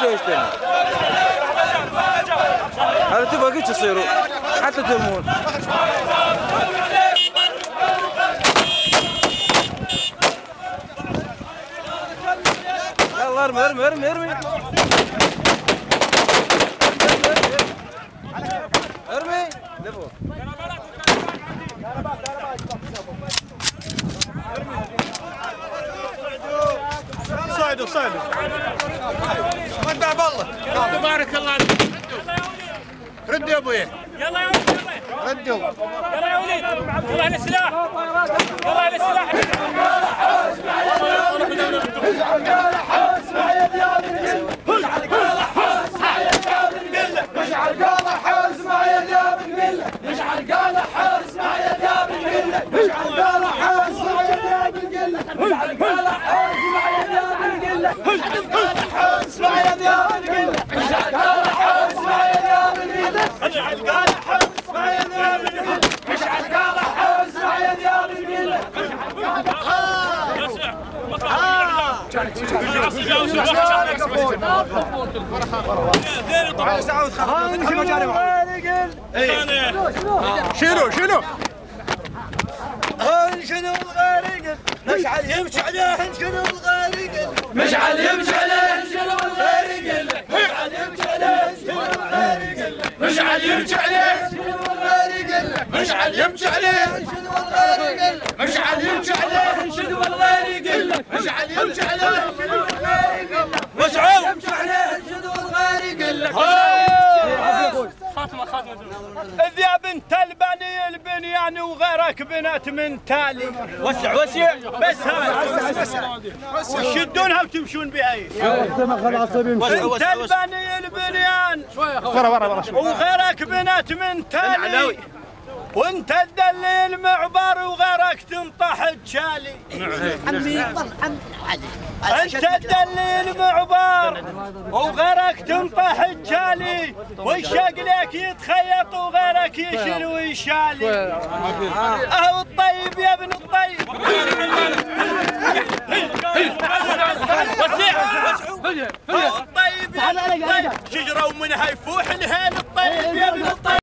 ليش تاني؟ هذا تبغى كيف تصيروا حتى ترمون. يلا ارمي ارمي ارمي ارمي ارمي لفوق. صايدوا صايدوا ودع بالله. تبارك الله عليك. ردوا يا ابوي. يلا يا وليد ردوا. يلا يا وليد. يلا على السلاح. يلا على السلاح. شيلوا شيلوا. انشدوا الغارقل مشعل يمشي عليه انشدوا الغارقل مشعل يمشي عليه انشدوا الغارقل مشعل يمشي عليه انشدوا الغارقل مشعل يمشي عليه انشدوا الغارقل مشعل يمشي عليه انشدوا الغارقل مشعل يمشي عليه انشدوا الغارقل مشعل يمشي عليه انشدوا الغارقل مشعل يمشي عليه انشدوا الغارقل. يا بنت البني البنيان وغيرك بنات من تالي. وسع وسع بس هذا وشدونها وتمشون بها. بنت البني البنيان وغيرك بنات من تالي وانت تدلي المعبر وغيرك تنطح الجالي. انت تدلي المعبر وغيرك تنطح الجالي والشاق لك يتخيط وغيرك يشيل ويشالي. اهو الطيب يا ابن الطيب. الطيب يا ابن الطيب شجره ومنها يفوح الهيل. الطيب يا ابن الطيب.